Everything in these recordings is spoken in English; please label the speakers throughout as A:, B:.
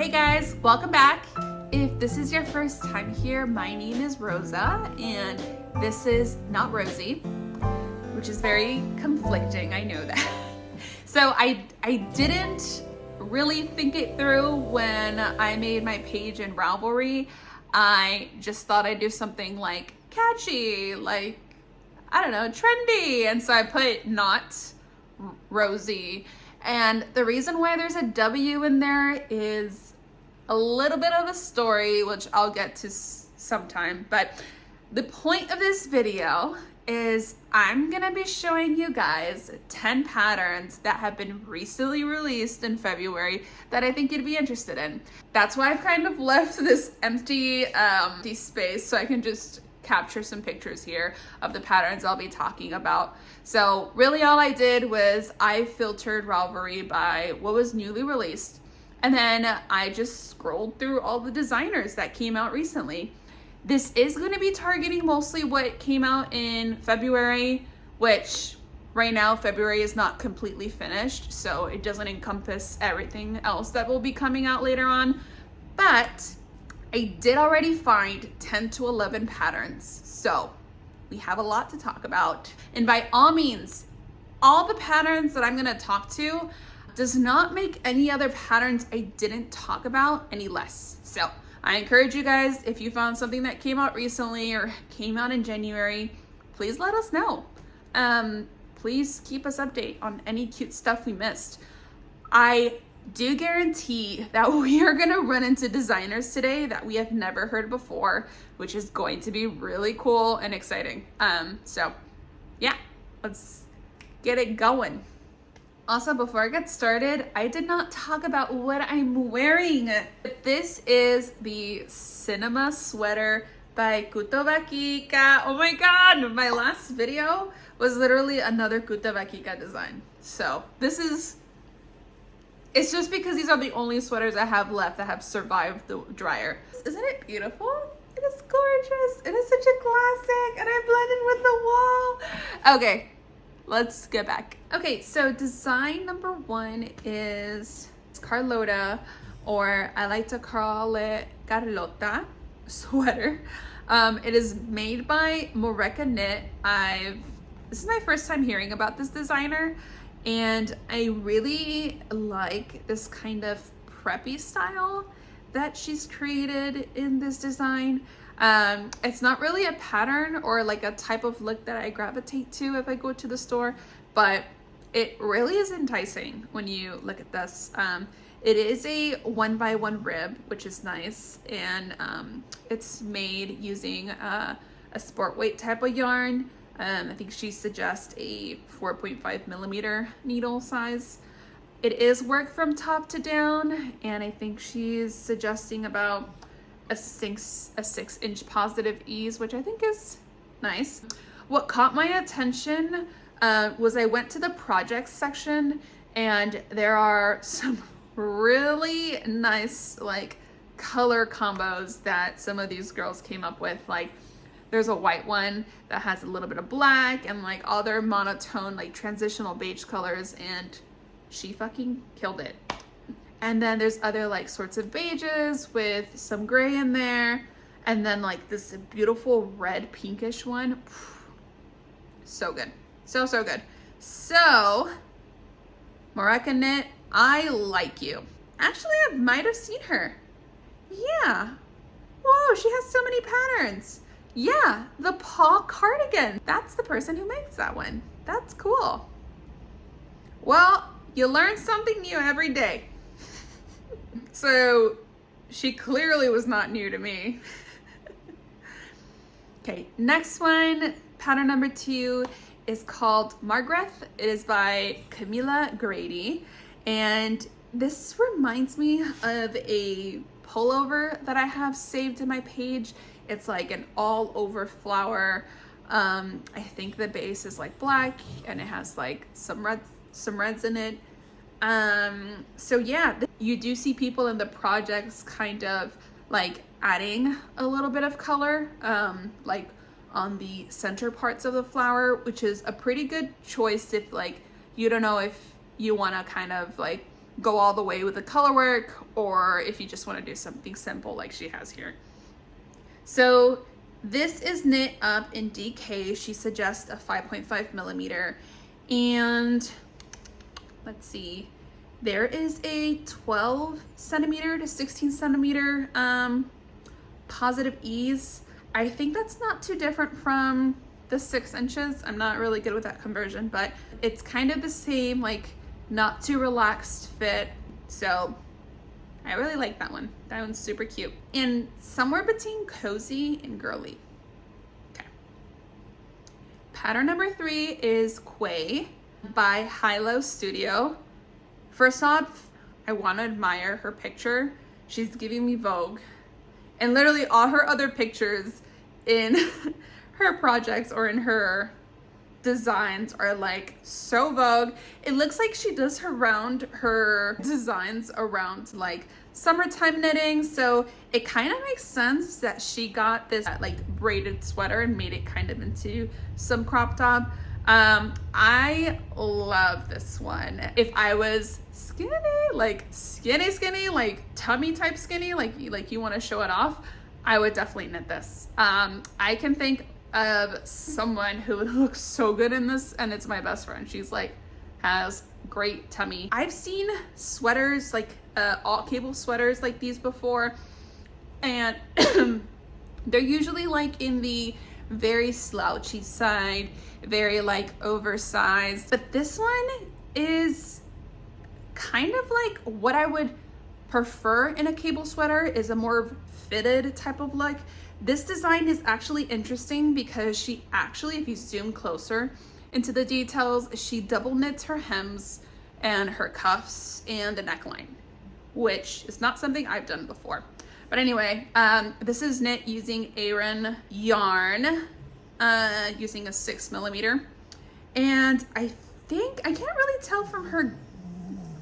A: Hey guys, welcome back. If this is your first time here, my name is Rosa and this is not Rosie, which is very conflicting, I know that. So I didn't really think it through when I made my page in Ravelry. I just thought I'd do something like catchy, like, I don't know, trendy. And so I put not Rosie. And the reason why there's a W in there is a little bit of a story, which I'll get to sometime. But the point of this video is I'm gonna be showing you guys 10 patterns that have been recently released in February that I think you'd be interested in. That's why I've kind of left this empty space so I can just capture some pictures here of the patterns I'll be talking about. So really all I did was I filtered Ravelry by what was newly released, and then I just scrolled through all the designers that came out recently. This is going to be targeting mostly what came out in February, which right now February is not completely finished, so it doesn't encompass everything else that will be coming out later on. But I did already find 10 to 11 patterns, so we have a lot to talk about. And by all means, all the patterns that I'm gonna talk to does not make any other patterns I didn't talk about any less. So I encourage you guys, if you found something that came out recently or came out in January, please let us know. Please keep us updated on any cute stuff we missed. I do guarantee that we are gonna run into designers today that we have never heard before, which is going to be really cool and exciting. So yeah, let's get it going. Also, before I get started, I did not talk about what I'm wearing. This is the cinema sweater by Rebecka. Oh my God, my last video was literally another Rebecka design. So this is, it's just because these are the only sweaters I have left that have survived the dryer. Isn't it beautiful? It is gorgeous. It is such a classic, and I blended with the wall. Okay, let's get back. Okay, so design number one is Carlotta, or I like to call it Carlotta sweater. It is made by Moreca Knit. This is my first time hearing about this designer, and I really like this kind of preppy style that she's created in this design. It's not really a pattern or like a type of look that I gravitate to if I go to the store, but it really is enticing when you look at this. It is a 1x1 rib, which is nice, and it's made using a sport weight type of yarn. I think she suggests a 4.5 millimeter needle size. It is work from top to down, and I think she's suggesting about a 6-inch positive ease, which I think is nice. What caught my attention was I went to the projects section, and there are some really nice like color combos that some of these girls came up with. Like, there's a white one that has a little bit of black and like other monotone like transitional beige colors, and she fucking killed it. And then there's other like sorts of beiges with some gray in there, and then like this beautiful red pinkish one. So good, so good. So Moreca Knit, I like you. Actually, I might have seen her. Yeah. Whoa, she has so many patterns. Yeah, the Paul cardigan. That's the person who makes that one. That's cool. Well, you learn something new every day. So she clearly was not new to me. Okay, next one, pattern number 2 is called Margrethe. It is by Camilla, Grady, and this reminds me of a pullover that I have saved in my page. It's like an all over flower. I think the base is like black, and it has like some reds in it. So yeah, you do see people in the projects kind of like adding a little bit of color, like on the center parts of the flower, which is a pretty good choice if like you don't know if you want to kind of like go all the way with the color work, or if you just want to do something simple like she has here. So this is knit up in DK. She suggests a 5.5 millimeter, and let's see, there is a 12 centimeter to 16 centimeter positive ease. I think that's not too different from the 6 inches. I'm not really good with that conversion, but it's kind of the same, like not too relaxed fit. So I really like that one. That one's super cute. And somewhere between cozy and girly. Okay. Pattern number 3 is Quay by HiLo Studio. First off, I want to admire her picture. She's giving me Vogue. And literally all her other pictures in her projects or in her designs are like so Vogue. It looks like she does her designs around like summertime knitting, so it kind of makes sense that she got this like braided sweater and made it kind of into some crop top. I love this one. If I was skinny, like skinny, like tummy type skinny, like you want to show it off, I would definitely knit this. I can think of someone who would look so good in this, and it's my best friend. She's like has great tummy. I've seen sweaters like all cable sweaters like these before, and they're usually like in the very slouchy side, very like oversized, but this one is kind of like what I would prefer in a cable sweater, is a more fitted type of look. This design is actually interesting because she actually, if you zoom closer into the details, she double knits her hems and her cuffs and the neckline, which is not something I've done before. But anyway, this is knit using Aran yarn, using a 6 millimeter. And I think, I can't really tell from her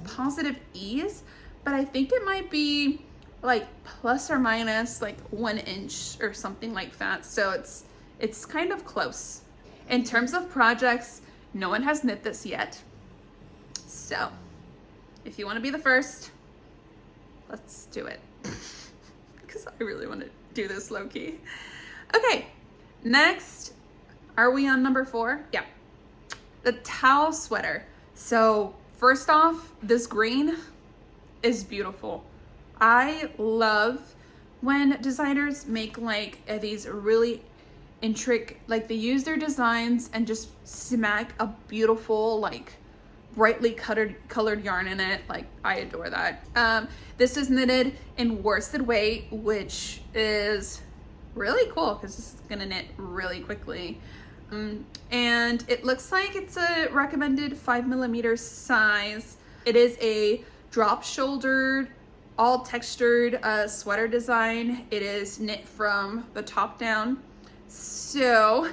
A: positive ease, but I think it might be like plus or minus like 1 inch or something like that. So it's kind of close. In terms of projects, no one has knit this yet. So if you want to be the first, let's do it. Because I really want to do this low key. Okay, next, are we on number 4? Yeah, the towel sweater. So first off, this green is beautiful. I love when designers make like these really intricate, like they use their designs and just smack a beautiful like brightly colored yarn in it. Like I adore that. This is knitted in worsted weight, which is really cool because this is gonna knit really quickly. And it looks like it's a recommended 5 millimeter size. It is a drop shouldered, all textured sweater design. It is knit from the top down. So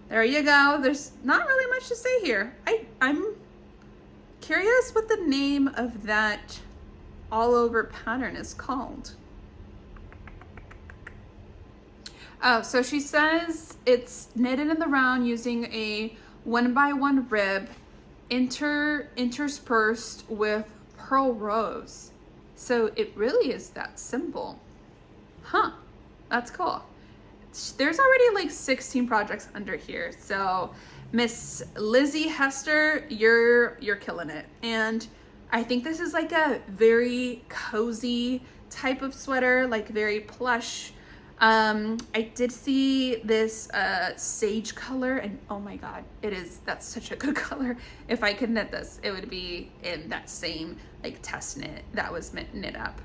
A: there you go. There's not really much to say here. I'm curious what the name of that all over pattern is called. Oh, so she says it's knitted in the round using a 1x1 rib interspersed with pearl rows. So it really is that simple. Huh, that's cool. There's already like 16 projects under here. So Miss Lizzie Hester, you're killing it. And I think this is like a very cozy type of sweater, like very plush. I did see this sage color, and oh my god, that's such a good color. If I could knit this, it would be in that same like test knit that was knit up.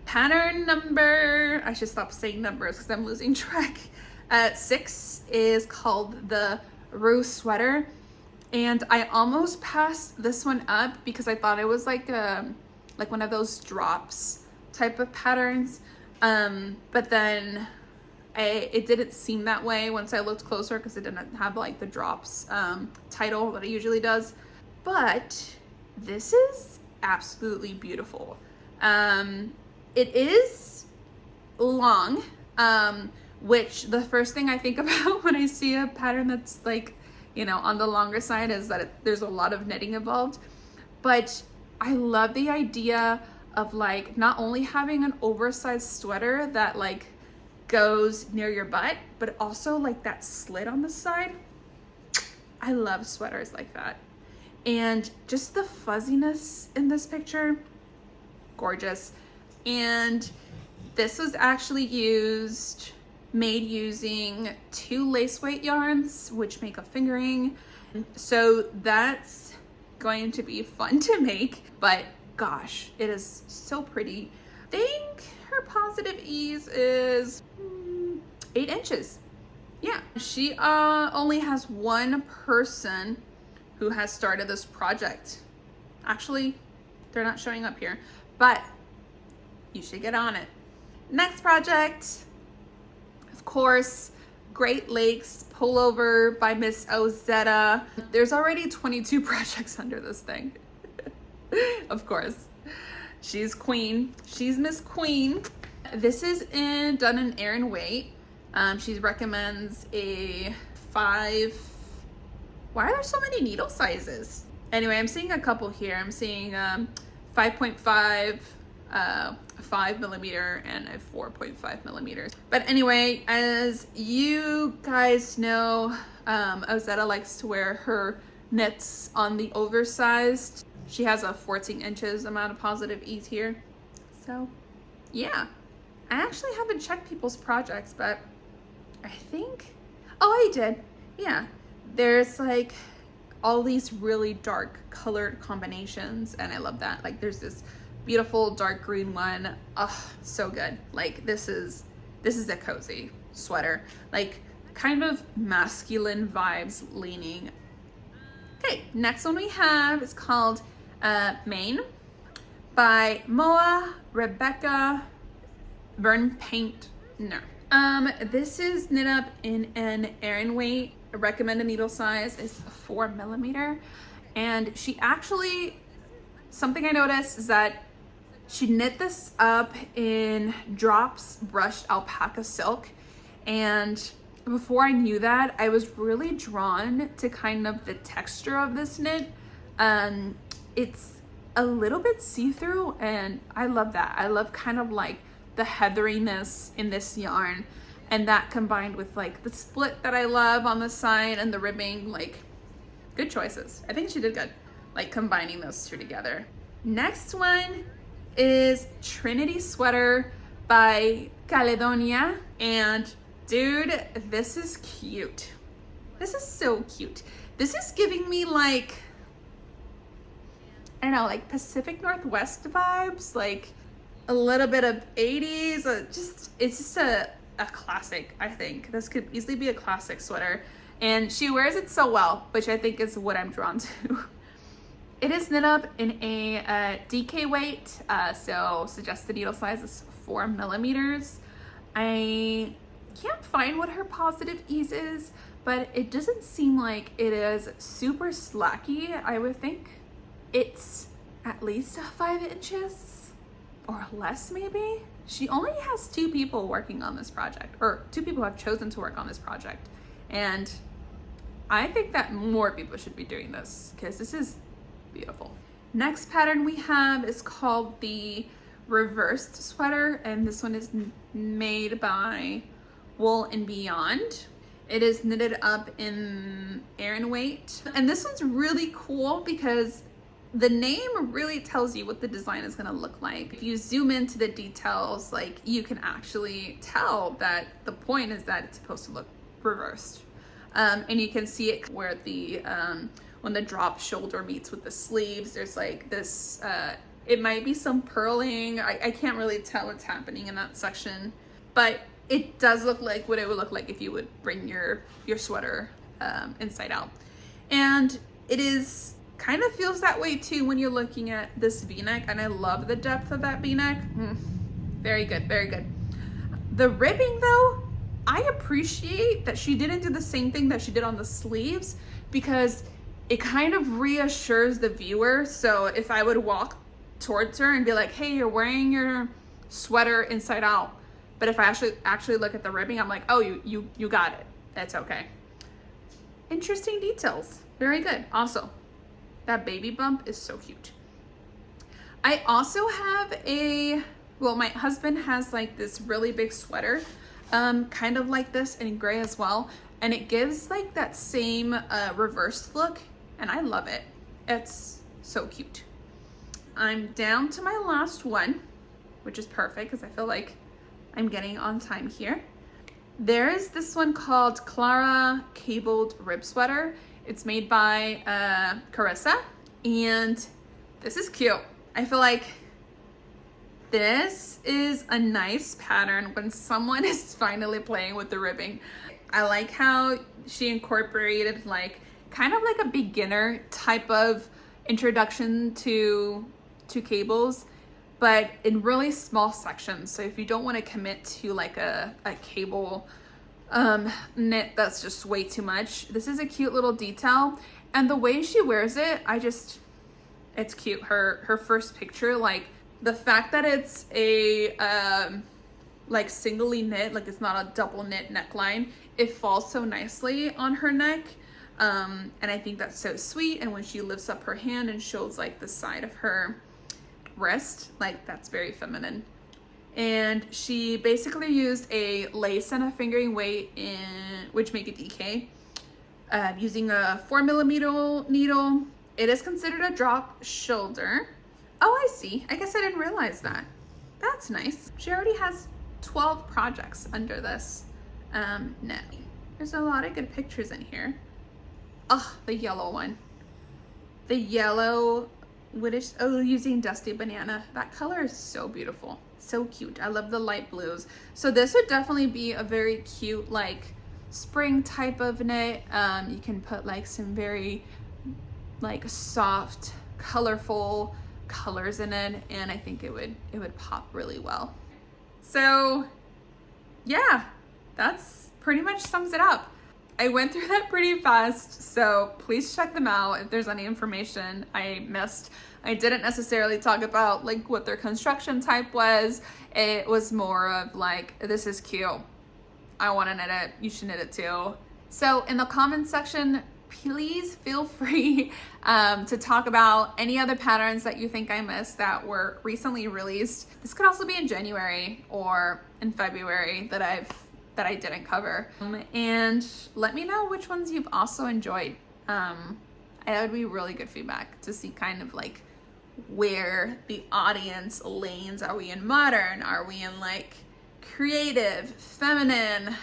A: Pattern number, I should stop saying numbers because I'm losing track. 6 is called the Rue sweater, and I almost passed this one up because I thought it was like one of those drops type of patterns, but then it didn't seem that way once I looked closer because it didn't have like the drops title that it usually does. But this is absolutely beautiful. It is long, which the first thing I think about when I see a pattern that's like, you know, on the longer side is that there's a lot of knitting involved. But I love the idea of like not only having an oversized sweater that like goes near your butt, but also like that slit on the side. I love sweaters like that. And just the fuzziness in this picture, gorgeous. And this was actually made using 2 lace weight yarns, which make a fingering. So that's going to be fun to make, but gosh, it is so pretty. I think her positive ease is 8 inches. Yeah, she only has 1 person who has started this project. Actually, they're not showing up here, but you should get on it. Next project, of course, Great Lakes Pullover by Miss Ozetta. There's already 22 projects under this thing. Of course. She's queen. She's Miss Queen. This is done in Aran weight. She recommends a 5. Why are there so many needle sizes? Anyway, I'm seeing a couple here. I'm seeing 5.5, 5 millimeter, and a 4.5 millimeters. But anyway, as you guys know, Ozetta likes to wear her knits on the oversized. She has a 14 inches amount of positive ease here. So yeah, I actually haven't checked people's projects, but I think, oh, I did. Yeah, there's like all these really dark colored combinations, and I love that. Like there's this beautiful dark green one. Oh, so good. Like this is a cozy sweater, like kind of masculine vibes leaning. Okay, next one we have is called Maine by Rebecka, Bernpaintner. This is knit up in an Aran weight. Recommended needle size is 4 millimeter, and she actually, something I noticed is that she knit this up in drops brushed alpaca silk, and before I knew that, I was really drawn to kind of the texture of this knit. It's a little bit see-through, and I love that. I love kind of like the heatheriness in this yarn, and that combined with like the split that I love on the side and the ribbing, like good choices. I think she did good, like combining those two together. Next one is Trinity Sweater by Caledonia, and dude, this is cute. This is so cute. This is giving me like, I don't know, like Pacific Northwest vibes, like a little bit of 80s. It's just a classic, I think. This could easily be a classic sweater, and she wears it so well, which I think is what I'm drawn to. It is knit up in a DK weight, so suggested needle size is 4 millimeters. I can't find what her positive ease is, but it doesn't seem like it is super slacky. I would think it's at least 5 inches or less maybe. She only has 2 people working on this project, or 2 people have chosen to work on this project. And I think that more people should be doing this because this is beautiful. Next pattern we have is called the Reversed Sweater, and this one is made by Wool and Beyond. It is knitted up in Aran weight, and this one's really cool because the name really tells you what the design is going to look like. If you zoom into the details, like you can actually tell that the point is that it's supposed to look reversed, and you can see it where the when the drop shoulder meets with the sleeves, there's like this it might be some purling. I can't really tell what's happening in that section, but it does look like what it would look like if you would bring your sweater inside out. And it is kind of feels that way too when you're looking at this v-neck, and I love the depth of that v-neck. Very good, very good. The ribbing though, I appreciate that she didn't do the same thing that she did on the sleeves, because it kind of reassures the viewer. So if I would walk towards her and be like, hey, you're wearing your sweater inside out, but if I actually look at the ribbing, I'm like, oh, you got it. That's okay. Interesting details. Very good. Also, that baby bump is so cute. I also have well, my husband has like this really big sweater, kind of like this in gray as well. And it gives like that same reverse look, and I love it. It's so cute. I'm down to my last one, which is perfect because I feel like I'm getting on time here. There is this one called Clara Cabled Rib Sweater. It's made by Carissa, and this is cute. I feel like this is a nice pattern when someone is finally playing with the ribbing. I like how she incorporated like kind of like a beginner type of introduction to cables, but in really small sections. So if you don't want to commit to like a cable knit that's just way too much, this is a cute little detail. And the way she wears it, it's cute. Her first picture, like the fact that it's a like singly knit, like it's not a double knit neckline, it falls so nicely on her neck. And I think that's so sweet. And when she lifts up her hand and shows like the side of her wrist, like that's very feminine. And she basically used a lace and a fingering weight which make it DK, using a 4mm needle. It is considered a drop shoulder. Oh, I see. I guess I didn't realize that. That's nice. She already has 12 projects under this knit. There's a lot of good pictures in here. Oh, the yellow one. The yellow, using Dusty Banana. That color is so beautiful. So cute. I love the light blues. So this would definitely be a very cute, like spring type of knit. You can put like some very like soft, colorful colors in it, and I think it would pop really well. So yeah, that's pretty much sums it up. I went through that pretty fast, so please check them out if there's any information I missed. I didn't necessarily talk about like what their construction type was. It was more of like, this is cute, I want to knit it, you should knit it too. So in the comments section, please feel free to talk about any other patterns that you think I missed that were recently released. This could also be in January or in February that I didn't cover. And let me know which ones you've also enjoyed. That would be really good feedback to see kind of like where the audience lanes. Are we in modern? Are we in like creative, feminine,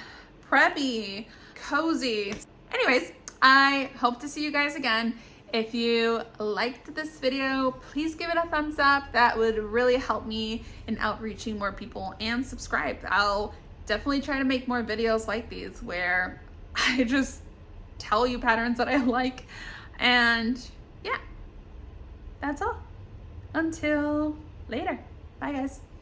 A: preppy, cozy? Anyways, I hope to see you guys again. If you liked this video, please give it a thumbs up. That would really help me in outreaching more people, and subscribe. I'll definitely try to make more videos like these where I just tell you patterns that I like. And yeah, that's all. Until later. Bye guys.